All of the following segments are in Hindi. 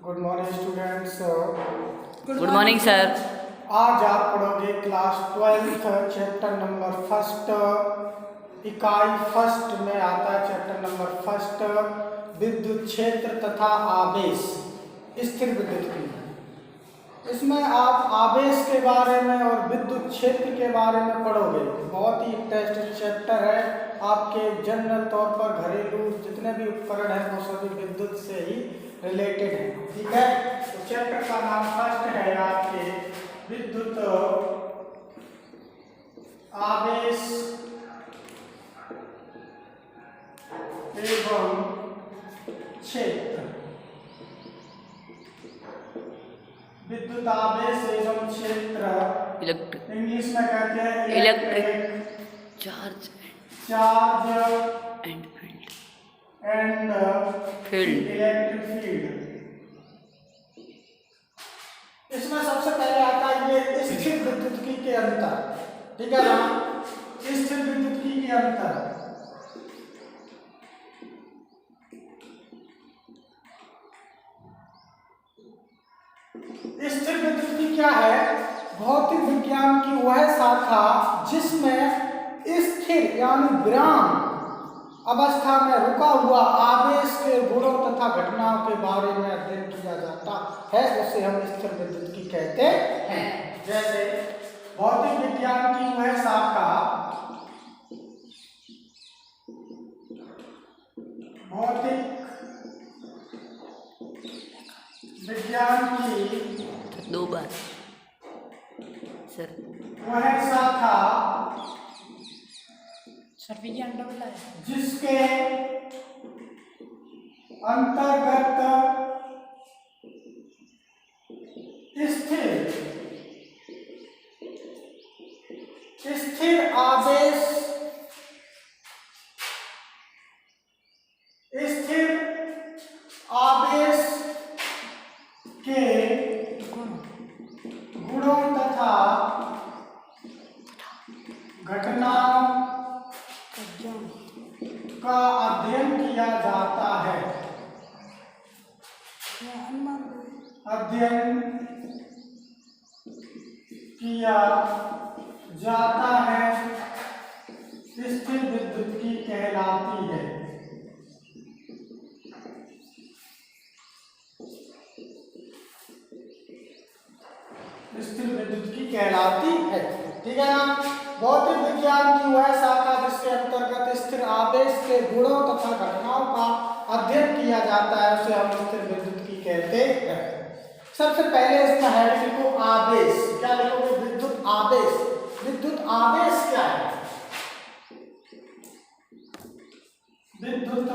Good morning students. Good morning sir. आज आप पढ़ोगे class 12th chapter number first, इकाई फर्स्ट में आता है चैप्टर नंबर फर्स्ट, विद्युत क्षेत्र तथा आवेश, स्थिर विद्युत की। इसमें आप आवेश के बारे में और विद्युत क्षेत्र के बारे में पढ़ोगे। बहुत ही टेस्ट चैप्टर है, आपके जनरल तौर पर घरेलू जितने भी उपकरण हैं वो सभी विद्युत से ही रिलेटेड है। ठीक है, तो चैप्टर का नाम फर्स्ट है आपके विद्युत आवेश एवं क्षेत्र। विद्युत आवेश एवं क्षेत्र इंग्लिश में कहते हैं electric charge and field. Electric field. इसमें सबसे पहले आता है ये स्थिर विद्युत्की के अंतर। ठीक है ना, स्थिर विद्युत्की के अंतर। स्थिर विद्युत्की क्या है? भौतिक विज्ञान की वह शाखा जिसमें स्थिर यानी विराम अवस्था में रुका हुआ आवेश के गुणों तथा घटनाओं के बारे में अध्ययन किया जाता है, उसे हम स्थिर विद्युत्की कहते हैं। जैसे भौतिक विज्ञान की वह शाखा, भौतिक विज्ञान की दो बार सर, वह शाखा सर विज्ञान डबल है जिसके अंतर्गत स्थिर आवेश, स्थिर आवेश के गुणों तथा घटनाओं का अध्ययन किया जाता है। अध्ययन किया जाता है, स्थिर विद्युत्की कहलाती है। स्थिर विद्युत्की कहलाती है। ठीक है ना, भौतिक विज्ञान की वह शाखा जिसके अंतर्गत स्थिर आवेश के गुणों तथा घटनाओं का अध्ययन किया जाता है, उसे हम स्थिर विद्युत्की कहते हैं। सबसे पहले इसका हेड लिखो आवेश। क्या लिखोगे? विद्युत आवेश। विद्युत आवेश क्या है? विद्युत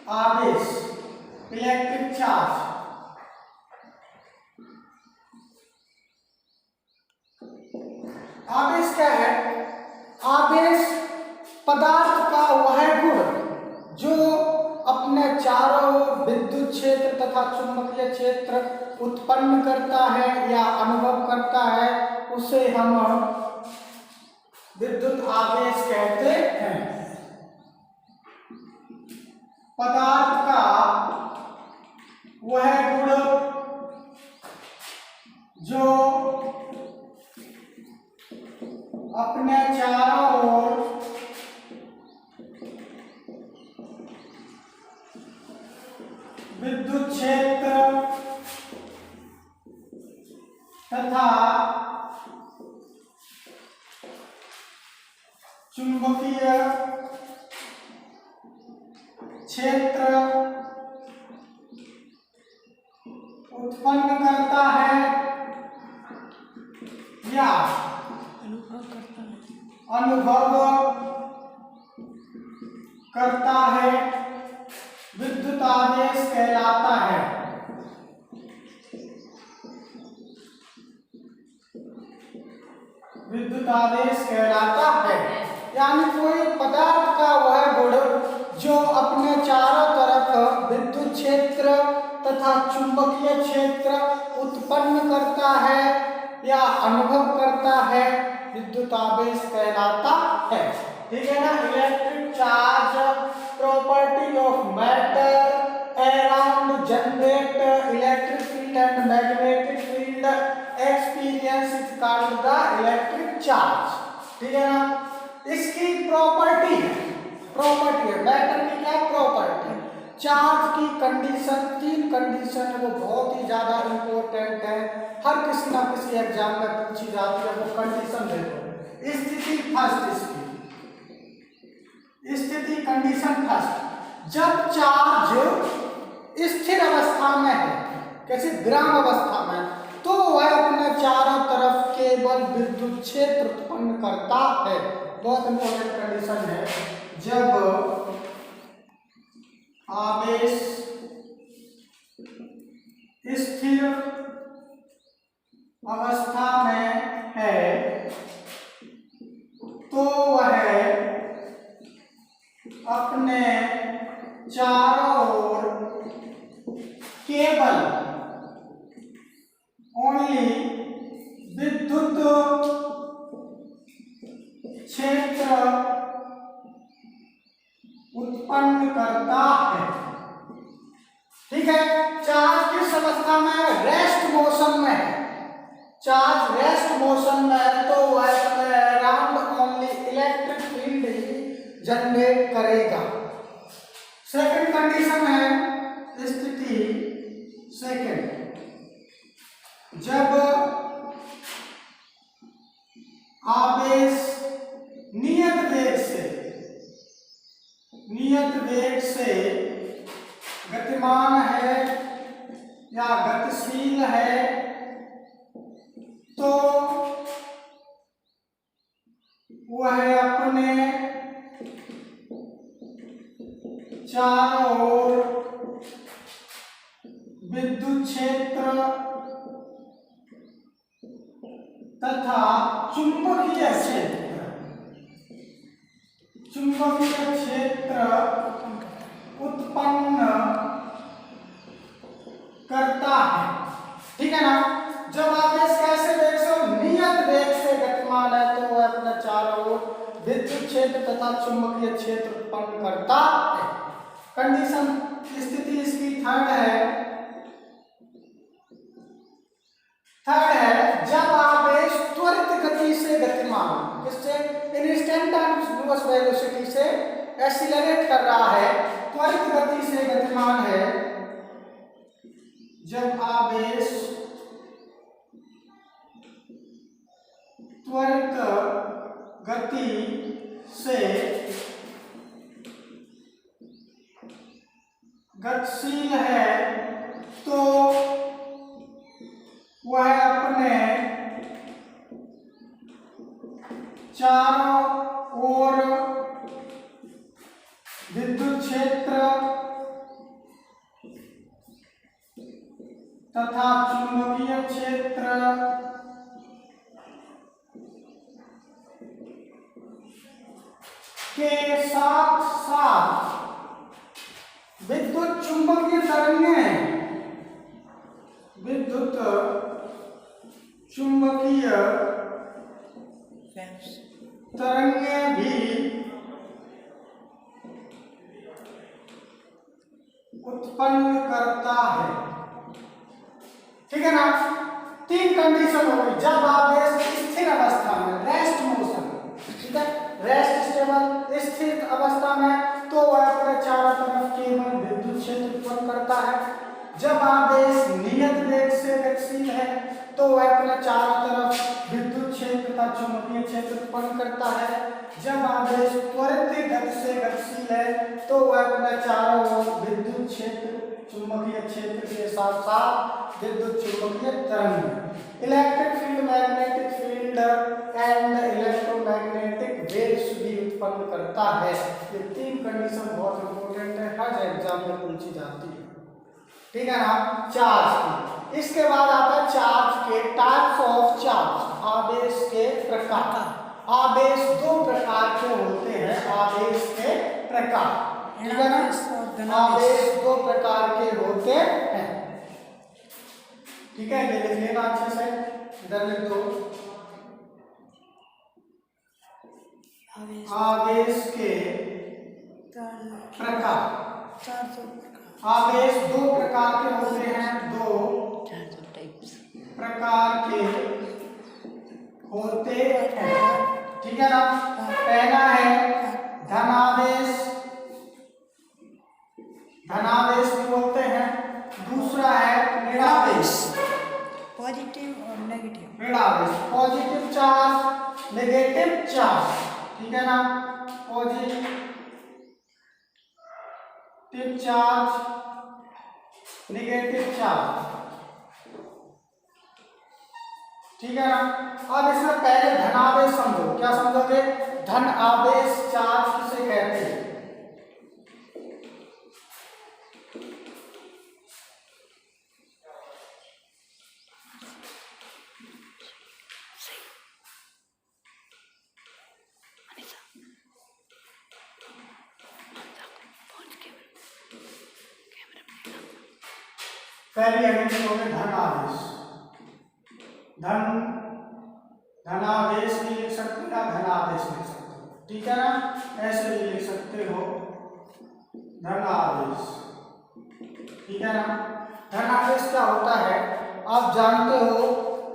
आवेश, इलेक्ट्रिक चार्ज। आवेश क्या है? आवेश पदार्थ का वह गुण जो अपने चारों ओर विद्युत क्षेत्र तथा चुंबकीय क्षेत्र उत्पन्न करता है या अनुभव करता है, उसे हम विद्युत आवेश कहते हैं। पदार्थ का वह गुण जो अपने चारों ओर विद्युत क्षेत्र तथा चुंबकीय क्षेत्र उत्पन्न करता है या अनुभव करता है, विद्युत आवेश कहलाता है। विद्युत आवेश कहलाता है, यानी कोई पदार्थ का वह गुण जो अपने चारों तरफ विद्युत क्षेत्र तथा चुंबकीय क्षेत्र उत्पन्न करता है या अनुभव करता है, विद्युत आवेश कहलाता है। ठीक है ना, electric charge property of matter around charge, ठीक है ना। इसकी प्रॉपर्टी है मैटर की क्या प्रॉपर्टी, चार्ज की कंडीशन, 3 कंडीशन है वो बहुत ही ज्यादा इंपॉर्टेंट है, हर किसी ना किसी एग्जाम में पूछी जाती है। वो कंडीशन देखो, स्थिति फर्स्ट, स्थिति कंडीशन फर्स्ट, जब चार्ज स्थिर अवस्था में है, कैसे विराम अवस्था में, तो वह अपने चारों तरफ केवल विद्युत क्षेत्र उत्पन्न करता है। बहुत इंपॉर्टेंट कंडीशन है, जब आवेश स्थिर अवस्था में है तो वह अपने चारों ओर केवल ओनली विद्युत क्षेत्र उत्पन्न करता है, ठीक है। चार्ज किस अवस्था में, रेस्ट मोशन में है, चार्ज रेस्ट मोशन में है तो वह अराउंड ओनली इलेक्ट्रिक फील्ड ही जनरेट करेगा। सेकंड कंडीशन है स्थिति सेकंड, जब आवेश नियत वेग से गतिमान है या गतिशील है तो वह अपने चारों ओर विद्युत क्षेत्र तथा चुंबकीय क्षेत्र उत्पन्न करता है, ठीक है ना। जब आवेश कैसे वेग से, नियत वेग से गतिमान है तो वह अपने चारों ओर विद्युत क्षेत्र तथा चुंबकीय क्षेत्र उत्पन्न करता है। कंडीशन स्थिति इसकी थर्ड है, जब आवेश त्वरित गति से गतिमान, किससे, इंस्टेंटेनियस वेलोसिटी से एक्सीलरेट कर रहा है, त्वरित गति से गतिमान है, जब आवेश त्वरित गति से गतिशील है तो वह अपने चारों ओर विद्युत क्षेत्र तथा चुंबकीय क्षेत्र के साथ साथ विद्युत चुंबकीय तरंगें भी उत्पन्न करता है, ठीक है ना। 3 कंडीशन हो गई, जब आवेश स्थिर अवस्था में, रेस्ट मोशन, ठीक है, रेस्ट स्टेबल स्थिर अवस्था में तो वह अपने चारों तरफ केवल विद्युत क्षेत्र उत्पन्न करता है। जब आवेश नियत वेग से गतिशील है तो वह अपने चारों तरफ विद्युत क्षेत्र तथा चुंबकीय क्षेत्र उत्पन्न करता है। जब आवेश त्वरित गति से गतिशील है तो वह अपने चारों ओर विद्युत क्षेत्र चुंबकीय क्षेत्र के साथ साथ विद्युत चुंबकीय तरंग, electric field, magnetic field and electromagnetic waves भी उत्पन्न करता है। ये 3 कंडीशन बहुत इंपॉर्टेंट है, हर एग्जाम में पूछी जाती है, ठीक है ना। चार्ज की, इसके बाद आता है चार्ज के टाइप्स ऑफ चार्ज, आवेश के प्रकार। आवेश 2 प्रकार के होते हैं, आवेश के प्रकार, ठीक है ना। आवेश 2 प्रकार के होते हैं, ठीक है, ये लिख लेना अच्छे से, इधर लिख दो। आवेश के प्रकार, आवेश 2 प्रकार के होते हैं, 2 प्रकार के होते हैं। ठीक है ना। पहला है धनावेश, धनावेश भी बोलते हैं। दूसरा है ऋणावेश, पॉजिटिव और नेगेटिव। ऋणावेश पॉजिटिव चार्ज, नेगेटिव चार्ज। ठीक है ना। Positive charge, negative charge. ठीक है ना। अब इसमें पहले धनावेश समझो। क्या समझोगे? धन आवेश चार्ज किसे कहते हैं? पहली हमें लिखोगे धनावेश। धनावेश भी लिख सकते हो, धनावेश लिख सकते हो। ठीक है ना। ऐसे भी लिख सकते हो धनावेश। ठीक है ना। धनावेश क्या होता है आप जानते हो।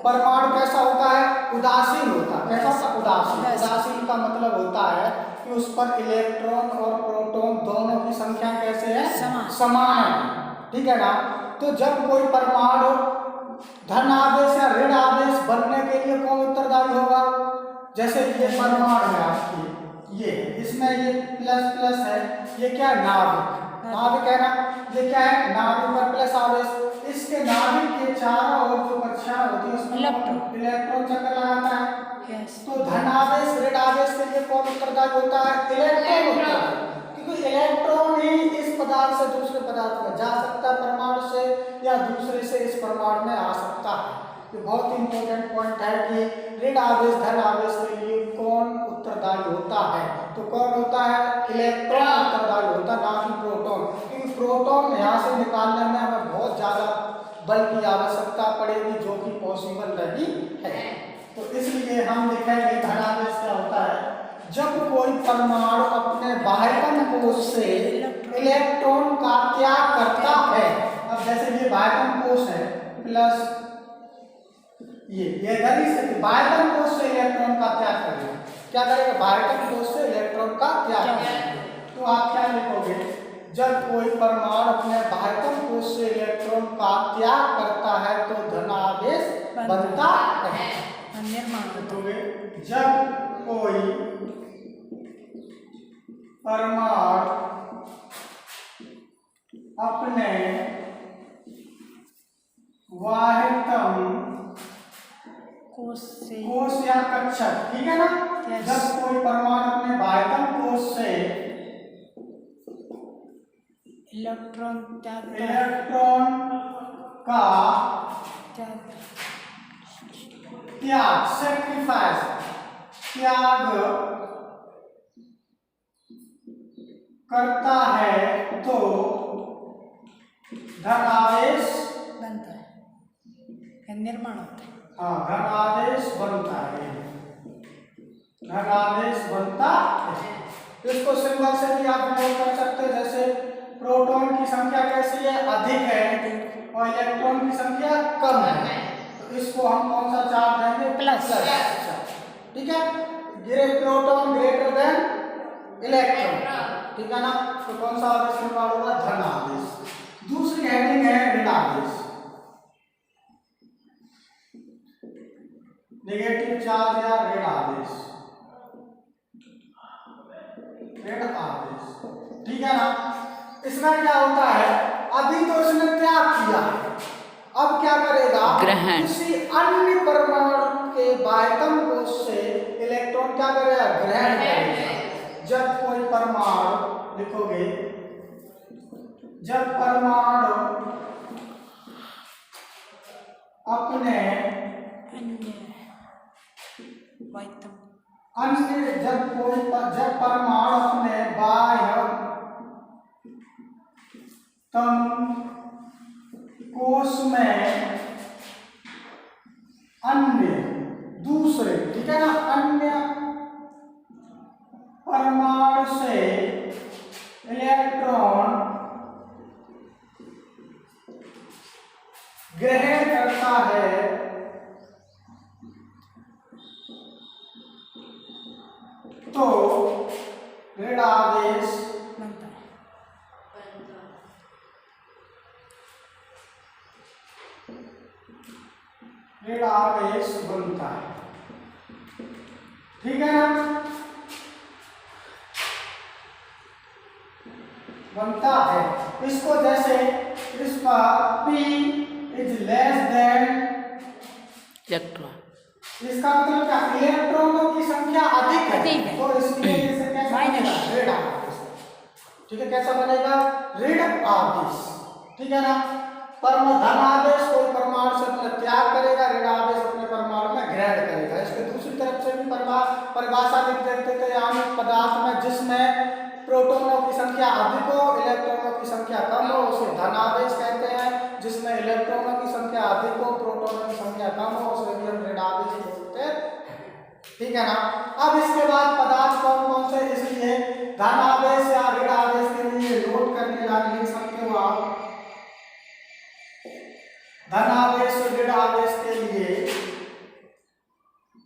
परमाणु कैसा होता है? उदासीन होता है। कैसा होता? उदासीन। उदासीन का मतलब होता है कि उस पर इलेक्ट्रॉन और प्रोटॉन दोनों की संख्या कैसे है? समान है। ठीक है ना। तो जब कोई परमाणु धन आवेश या ऋण आवेश बनने के लिए कौन उत्तरदायी होगा? जैसे ये परमाणु है आपकी, ये इसमें ये प्लस प्लस है, ये क्या है? नाभिक। नाभिक है ना। ये क्या है? नाभिक पर प्लस आवेश। इसके नाभिक के चारों ओर जो कक्षा होती है उसमें इलेक्ट्रॉन चक्कर लगाता है। तो धन आवेश ऋण आवेश के लिए कौन उत्तरदायी होता है? इलेक्ट्रॉन होता है। क्योंकि इलेक्ट्रॉन ही इस पदार्थ से दूसरे पदार्थ में जा सकता है, परमाणु से, या दूसरे से इस परमाणु में आ सकता है। ये बहुत इंपॉर्टेंट पॉइंट है कि ऋण आवेश धन आवेश के लिए कौन उत्तरदायी होता है? तो कौन होता है? इलेक्ट्रॉन उत्तरदायी होता है, ना कि प्रोटॉन। क्योंकि प्रोटॉन यहाँ से निकालने में हमें बहुत ज्यादा बल की आवश्यकता पड़ेगी, जो कि पॉसिबल नहीं है। तो इसलिए हम लिखेंगे धन आवेश क्या होता है? जब कोई परमाणु अपने बाह्यतम कोश से इलेक्ट्रॉन का त्याग करता है। अब जैसे ये बाह्यतम कोश है प्लस ये इधर ही से बाह्यतम कोश से इलेक्ट्रॉन का त्याग करेगा। क्या करेगा? बाह्यतम कोश से इलेक्ट्रॉन का त्याग करेगा। तो आप क्या लिखोगे? जब कोई परमाणु अपने बाह्यतम कोश से इलेक्ट्रॉन का त्याग करता है तो धनावेश बनता है। जब कोई परमाणु अपने बाह्यतम कोश या कक्षक, ठीक है ना। जब कोई परमाणु अपने बाह्यतम कोश से इलेक्ट्रॉन का त्याग सैक्रिफाइस त्याग करता है तो धन आवेश बनता है, निर्माण होता है। हाँ, धन आवेश बनता है, धन आवेश बनता है। इसको सिंबल से भी आप नोट कर सकते हैं। जैसे प्रोटॉन की संख्या कैसी है? अधिक है, और इलेक्ट्रॉन की संख्या कम है। तो इसको हम कौन सा चार्ज देंगे? प्लस। ठीक है। प्रोटॉन ग्रेटर देन इलेक्ट्रॉन, ठीक है ना। तो कौन सा आवेश निर्माण होगा? धन आवेश। दूसरी हेडिंग है ऋण आवेश, नेगेटिव चार्ज या ऋण आवेश, ऋण आवेश, ठीक है ना। इसमें क्या होता है? अभी तो इसने त्याग किया है, अब क्या करेगा? किसी अन्य परमाणु के बाह्यतम कोश से इलेक्ट्रॉन क्या करेगा? ग्रहण करेगा। जब कोई परमाणु लिखोगे, जब परमाणु अपने जब परमाणु अपने बाह्यतम कोश में अन्य दूसरे, ठीक है ना, अन्य परमाणु से इलेक्ट्रॉन ग्रहण करता है ऋण आवेश बनता है। ठीक है ना, बनता है। इसको जैसे इसका P is less than electron, इसका मतलब क्या, इलेक्ट्रॉनों की संख्या अधिक है, तो इसलिए इसे कैसे बनेगा, ऋण आवेश। ठीक है, कैसा बनेगा, ऋण आवेश। ठीक है ना, धन आवेश कोई परमाणु से अपना त्याग करेगा, ऋण आवेश अपने परमाणु में ग्रहण करेगा। इसके दूसरी तरफ से भी परिभाषा लिख देते थे, यानी पदार्थ में जिसमें प्रोटॉनों की संख्या अधिक हो, इलेक्ट्रॉनों की संख्या कम हो, उसे धन आवेश कहते हैं। जिसमें इलेक्ट्रॉनों की संख्या अधिक हो, प्रोटॉनों की संख्या कम हो, उसे भी हम ऋण आवेश बोलते हैं। ठीक है ना, अब इसके बाद पदार्थ कौन कौन से, इसलिए धन आवेश या ऋण आवेश के लिए नोट करने लायक लिख सकते हो आप, धन आवेश और ऋण आवेश के लिए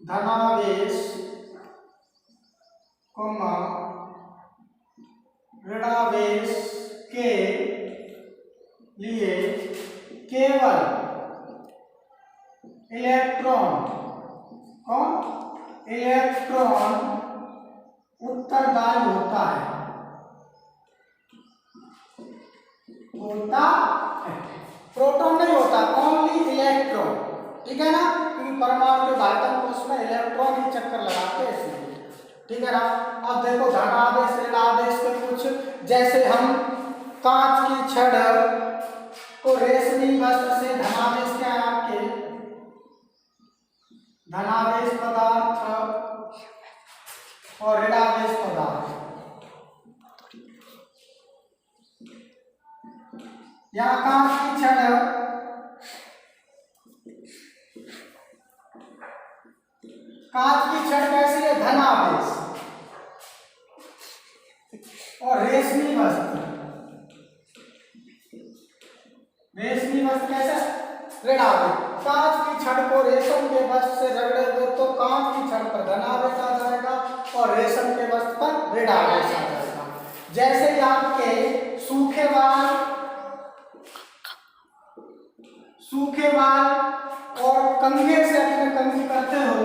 धन आवेश ऋण आवेश के लिए केवल इलेक्ट्रॉन उत्तरदायी होता है, प्रोटॉन नहीं होता, ओनली इलेक्ट्रॉन। ठीक है ना, क्योंकि परमाणु के आयतन कोश में इलेक्ट्रॉन ही चक्कर लगाते हैं इसलिए। ठीक है ना, अब देखो धन आवेश ऋण आवेश के कुछ, जैसे हम कांच की छड़ को रेशमी वस्त्र से, धनावेश क्या है आपके, धनावेश पदार्थ और ऋणावेश पदार्थ, यहाँ कांच की छड़, कांच की छड़ कैसी है, धनावेश, और रेशमी वस्त्र कैसा, ऋणावेश। कांच की छड़ को रेशम के वस्त्र से रगड़े तो कांच की छड़ पर धनावेश आ जाएगा और रेशम के वस्त्र पर ऋणावेश आ जाएगा। जैसे ही आपके सूखे बाल और कंघे से अपने कंघी करते हो,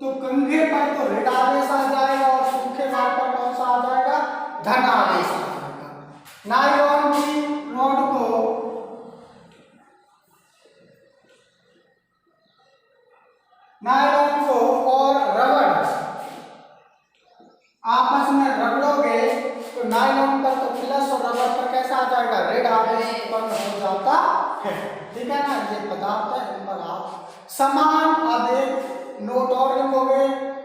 तो कंघे पर तो ऋण आवेश आ जाएगा और सूखे बाल पर कौन सा आ जाएगा, धन आवेश आ जाएगा। नायलॉन की रॉड को और रबड़ आपस में रगड़ोगे तो नायलॉन पर तो प्लस और रबड़ पर कैसा आ जाएगा, ऋण आवेश उत्पन्न हो जाता है। ठीक है ना, ये पदार्थ है, इन पर आप समान आवेश नोट और लिखोगे।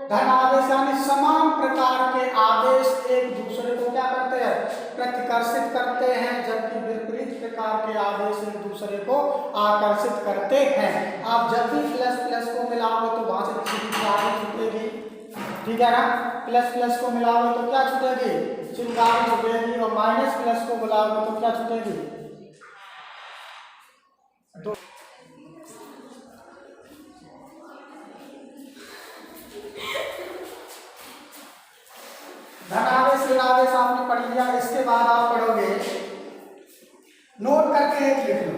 धन आवेश यानी समान प्रकार के आवेश एक दूसरे को क्या करते हैं, प्रतिकर्षित करते हैं, जबकि विपरीत प्रकार के आवेश एक दूसरे को आकर्षित करते हैं। आप जब भी प्लस प्लस को मिलाओगे तो वहां से चिंगारी छूटेगी। ठीक है ना, प्लस प्लस को मिलाओगे तो क्या छूटेगी, चिंगारी छूटेगी, और माइनस प्लस को मिलाओगे तो क्या छूटेगी, तो धन आवेश ऋण आवेश आपने पढ़ लिया। इसके बाद आप पढ़ोगे, नोट करके एक लिख लो,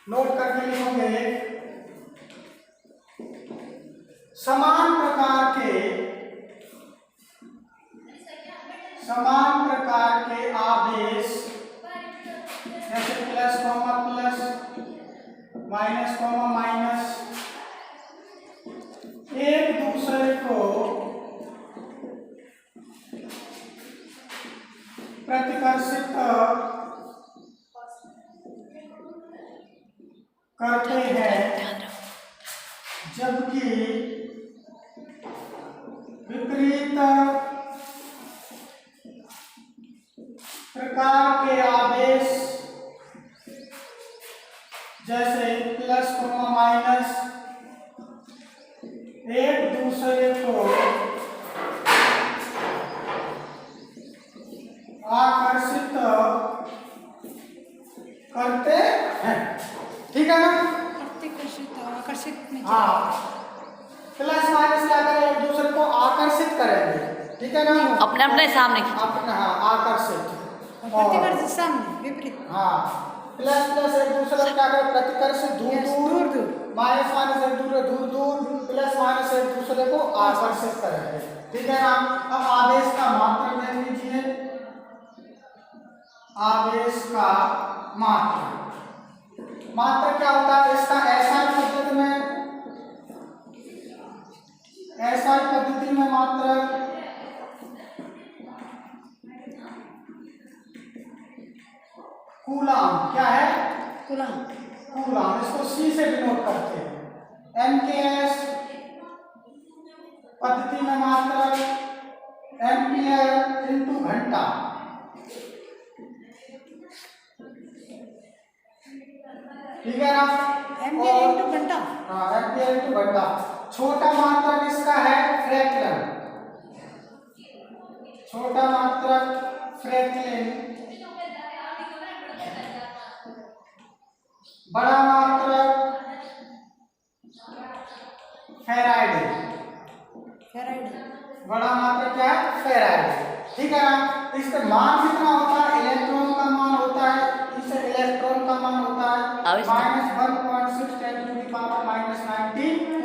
नोट करके लिखोगे, समान प्रकार के आवेश जैसे plus comma plus, minus comma minus, एक दूसरे को प्रतिकर्षित करते हैं, जबकि विपरीत प्रकार के आवेश जैसे प्लस कॉमा माइनस एक दूसरे को आकर्षित करते हैं। ठीक है ना, आकर्षित में हाँ, प्लस माइनस क्या करें, एक दूसरे को आकर्षित करेंगे। ठीक है ना। अपने अपने सामने खींचो। अपना हाँ आकर्षित प्रतिकर्ष सामने विपरीत। हाँ प्लस प्लस एक दूसरे को क्या करें प्रतिकर्ष दूर दूर दूर माइनस माइनस एक दूसरे दूर दूर प्लस माइनस एक दूसरे को आकर्षित करेंगे। ठीक है ना। अब आवेश का मात्रक देख लीजिए। आवेश का मात्रक क्या होता है इसका SI पद्धति में मात्रक कूलाम क्या है कूलाम इसको C से डिनोट करते हैं। MKS पद्धति में मात्रक एम्पियर इनटू घंटा। ठीक है ना। एम्पियर इनटू घंटा। हाँ एम्पियर इनटू घंटा। छोटा मात्रक इसका है फ्रैक्लन। छोटा मात्रक फ्रैक्लन। बड़ा मात्रक फेराइड। बड़ा मात्रक क्या है फेराइड। ठीक है ना। इसका मान कितना होता है इलेक्ट्रॉन का मान होता है इसे इलेक्ट्रॉन का मान होता है -1.6 × 10⁻⁹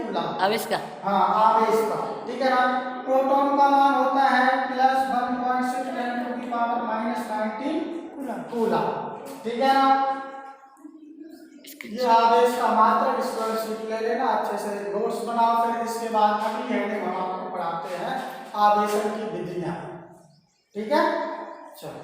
कूलम। आवेश का हाँ आवेश का। ठीक है ना। प्रोटॉन का मान होता है +1.6 × 10⁻⁹ कूलम। ठीक है ना। ये आवेश का मात्रक इसको सीख ले लेना अच्छे से नोट्स बनाओ। फिर इसके बाद अगली हेडिंग हम आपको पढ़ाते हैं आवेशन की विधियां। ठीक है चलो।